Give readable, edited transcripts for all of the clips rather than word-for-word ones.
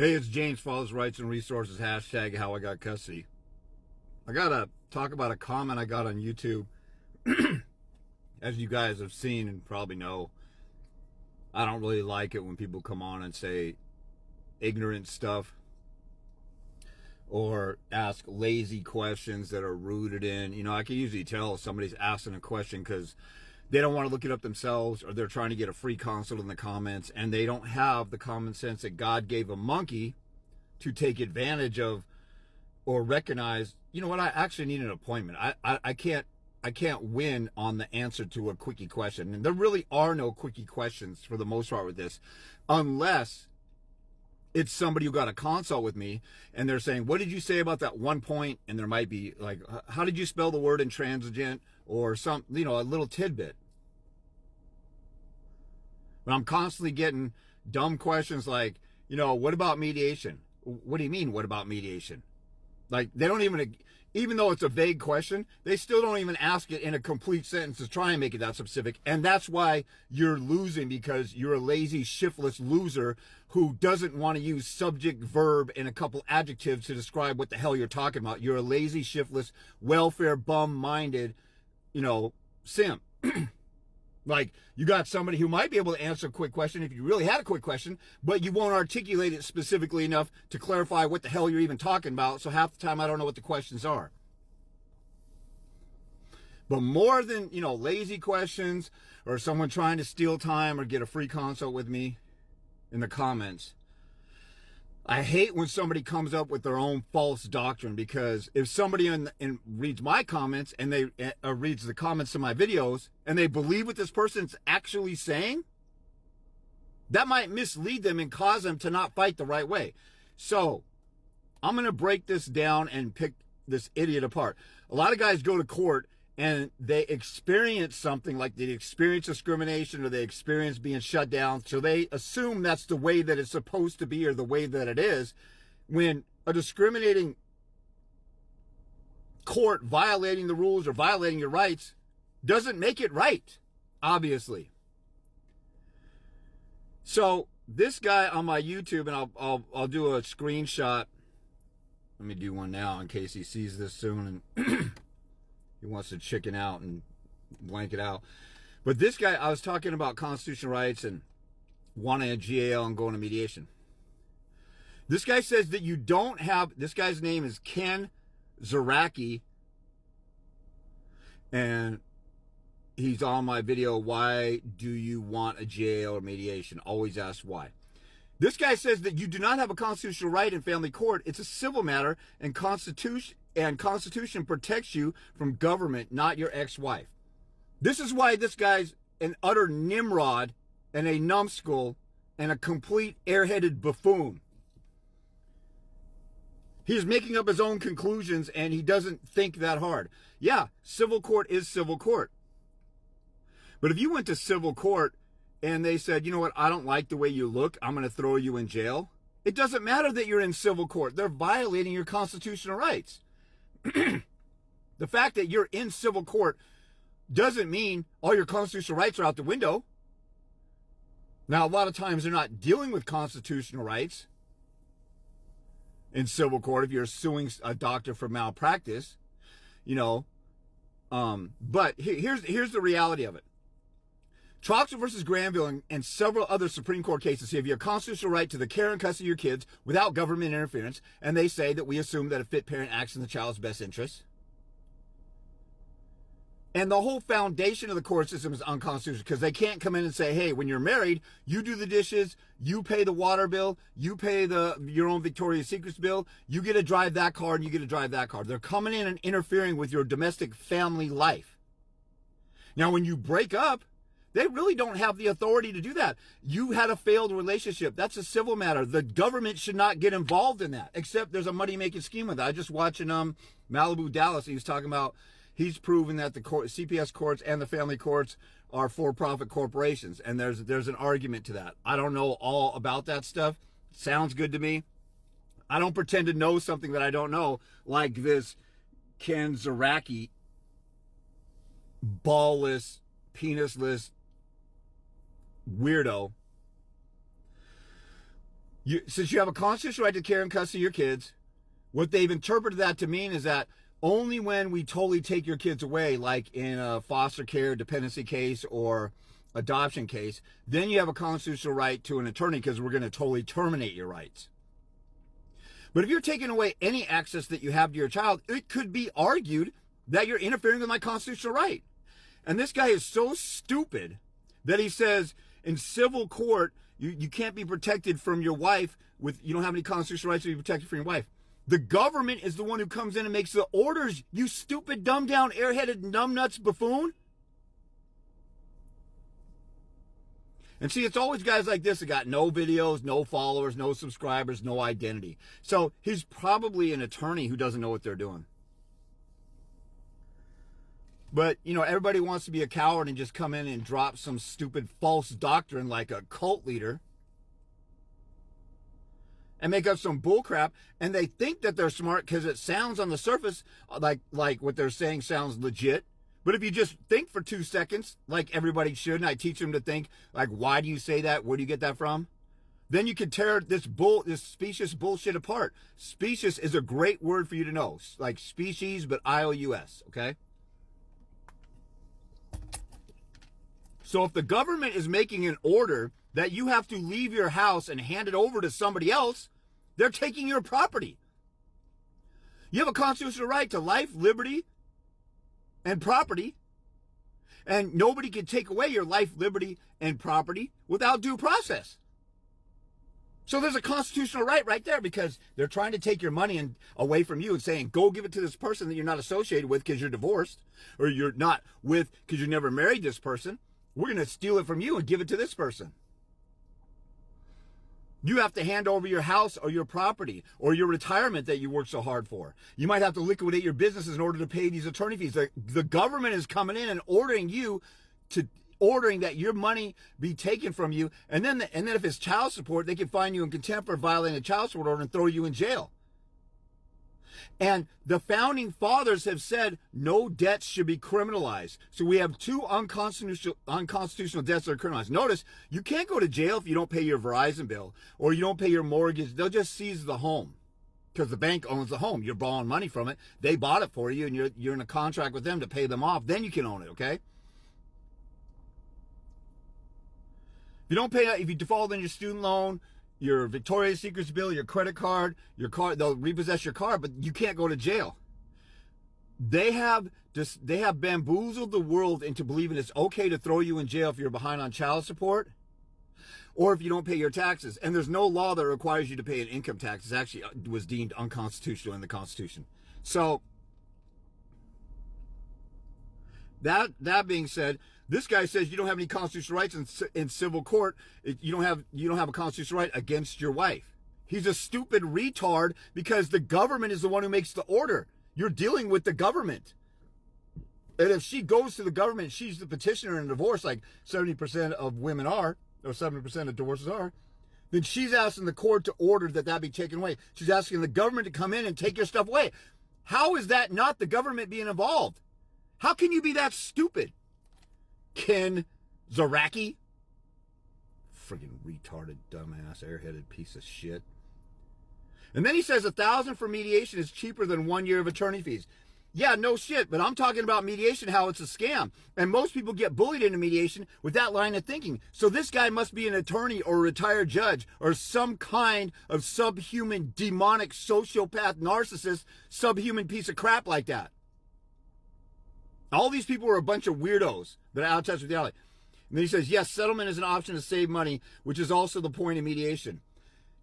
Hey, it's James, Father's Rights and Resources, hashtag how I got custody. I gotta talk about a comment I got on YouTube. As you guys have seen and probably know, I don't really like it when people come on and say ignorant stuff or ask lazy questions that are rooted in, I can usually tell if somebody's asking a question because they don't want to look it up themselves, or they're trying to get a free consult in the comments, and they don't have the common sense that God gave a monkey to take advantage of or recognize, you know what, I actually need an appointment. I can't win on the answer to a quickie question. And there really are no quickie questions for the most part with this, unless it's somebody who got a consult with me and they're saying, what did you say about that one point? And there might be like, how did you spell the word intransigent, or some, a little tidbit. But I'm constantly getting dumb questions like, what about mediation? What do you mean, what about mediation? Like, they don't even though it's a vague question, they still don't even ask it in a complete sentence to try and make it that specific. And that's why you're losing, because you're a lazy, shiftless loser who doesn't want to use subject, verb, and a couple adjectives to describe what the hell you're talking about. You're a lazy, shiftless, welfare bum-minded, simp. Like, you got somebody who might be able to answer a quick question if you really had a quick question, but you won't articulate it specifically enough to clarify what the hell you're even talking about. So half the time I don't know what the questions are. But more than, lazy questions or someone trying to steal time or get a free consult with me in the comments, I hate when somebody comes up with their own false doctrine, because if somebody reads my comments and they reads the comments to my videos and they believe what this person's actually saying, that might mislead them and cause them to not fight the right way. So I'm going to break this down and pick this idiot apart. A lot of guys go to court and they experience something, like they experience discrimination or they experience being shut down. So they assume that's the way that it's supposed to be, or the way that it is, when a discriminating court violating the rules or violating your rights doesn't make it right, obviously. So this guy on my YouTube, and I'll do a screenshot. Let me do one now in case he sees this soon and he wants to chicken out and blank it out. But this guy, I was talking about constitutional rights and wanting a GAL and going to mediation. This guy says that you don't have, this guy's name is Ken Zaraki, and he's on my video, why do you want a GAL or mediation? Always ask why. This guy says that you do not have a constitutional right in family court. It's a civil matter, and Constitution protects you from government, not your ex-wife. This is why this guy's an utter nimrod and a numbskull and a complete airheaded buffoon. He's making up his own conclusions and he doesn't think that hard. Yeah, civil court is civil court. But if you went to civil court and they said, you know what, I don't like the way you look, I'm going to throw you in jail, it doesn't matter that you're in civil court. They're violating your constitutional rights. The fact that you're in civil court doesn't mean all your constitutional rights are out the window. Now, a lot of times they're not dealing with constitutional rights in civil court if you're suing a doctor for malpractice, but here's the reality of it. Troxel versus Granville and several other Supreme Court cases say if you have a constitutional right to the care and custody of your kids without government interference, and they say that we assume that a fit parent acts in the child's best interest. And the whole foundation of the court system is unconstitutional, because they can't come in and say, hey, when you're married, you do the dishes, you pay the water bill, you pay your own Victoria's Secrets bill, you get to drive that car and you get to drive that car. They're coming in and interfering with your domestic family life. Now, when you break up, they really don't have the authority to do that. You had a failed relationship. That's a civil matter. The government should not get involved in that, except there's a money-making scheme with that. I just watching Malibu Dallas. He was talking about, he's proven that the CPS courts and the family courts are for-profit corporations, and there's an argument to that. I don't know all about that stuff. Sounds good to me. I don't pretend to know something that I don't know, like this Ken Zaraki, ballless, penisless weirdo Since you have a constitutional right to care and custody of your kids, what they've interpreted that to mean is that only when we totally take your kids away, like in a foster care dependency case or adoption case, then you have a constitutional right to an attorney because we're going to totally terminate your rights. But if you're taking away any access that you have to your child, it could be argued that you're interfering with my constitutional right. And this guy is so stupid that he says in civil court, you can't be protected from your wife you don't have any constitutional rights to be protected from your wife. The government is the one who comes in and makes the orders, you stupid, dumbed down, airheaded, numbnuts buffoon. And see, it's always guys like this that got no videos, no followers, no subscribers, no identity. So he's probably an attorney who doesn't know what they're doing. But, everybody wants to be a coward and just come in and drop some stupid false doctrine like a cult leader and make up some bullcrap, and they think that they're smart because it sounds on the surface like what they're saying sounds legit. But if you just think for 2 seconds, like everybody should, and I teach them to think, like, why do you say that? Where do you get that from? Then you can tear this specious bullshit apart. Specious is a great word for you to know, like species, but IOUS, okay? So if the government is making an order that you have to leave your house and hand it over to somebody else, they're taking your property. You have a constitutional right to life, liberty, and property, and nobody can take away your life, liberty, and property without due process. So there's a constitutional right there because they're trying to take your money away from you and saying, go give it to this person that you're not associated with because you're divorced, or you're not with because you never married this person. We're going to steal it from you and give it to this person. You have to hand over your house or your property or your retirement that you worked so hard for. You might have to liquidate your businesses in order to pay these attorney fees. The government is coming in and ordering that your money be taken from you. And then if it's child support, they can fine you in contempt for violating a child support order and throw you in jail. And the founding fathers have said no debts should be criminalized. So we have 2 unconstitutional debts that are criminalized. Notice, you can't go to jail if you don't pay your Verizon bill or you don't pay your mortgage. They'll just seize the home because the bank owns the home. You're borrowing money from it. They bought it for you, and you're in a contract with them to pay them off. Then you can own it, okay? If you don't pay, if you default on your student loan, your Victoria's Secrets bill, your credit card, they'll repossess your car, but you can't go to jail. They have bamboozled the world into believing it's okay to throw you in jail if you're behind on child support or if you don't pay your taxes. And there's no law that requires you to pay an income tax. It actually was deemed unconstitutional in the Constitution. So that being said, this guy says you don't have any constitutional rights in civil court. You don't have a constitutional right against your wife. He's a stupid retard because the government is the one who makes the order. You're dealing with the government. And if she goes to the government, she's the petitioner in a divorce, like 70% of women are, or 70% of divorces are, then she's asking the court to order that be taken away. She's asking the government to come in and take your stuff away. How is that not the government being involved? How can you be that stupid? Ken Zaraki? Friggin' retarded, dumbass, airheaded piece of shit. And then he says $1,000 for mediation is cheaper than 1 year of attorney fees. Yeah, no shit, but I'm talking about mediation, how it's a scam. And most people get bullied into mediation with that line of thinking. So this guy must be an attorney or a retired judge or some kind of subhuman, demonic, sociopath, narcissist, subhuman piece of crap like that. All these people are a bunch of weirdos that are out of touch with reality. And then he says, yes, settlement is an option to save money, which is also the point of mediation.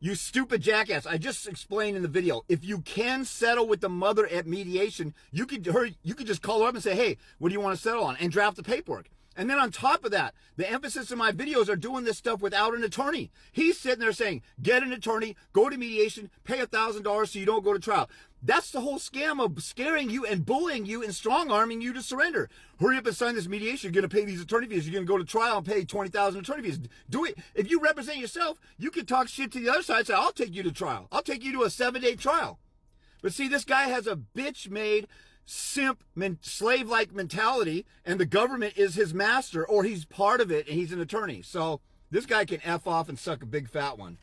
You stupid jackass. I just explained in the video, if you can settle with the mother at mediation, you could just call her up and say, hey, what do you want to settle on? And draft the paperwork. And then on top of that, the emphasis in my videos are doing this stuff without an attorney. He's sitting there saying, get an attorney, go to mediation, pay $1,000 so you don't go to trial. That's the whole scam of scaring you and bullying you and strong-arming you to surrender. Hurry up and sign this mediation. You're going to pay these attorney fees. You're going to go to trial and pay $20,000 attorney fees. Do it. If you represent yourself, you can talk shit to the other side and say, I'll take you to trial. I'll take you to a 7-day trial. But see, this guy has a bitch-made, simp, slave-like mentality, and the government is his master, or he's part of it, and he's an attorney. So this guy can F off and suck a big fat one.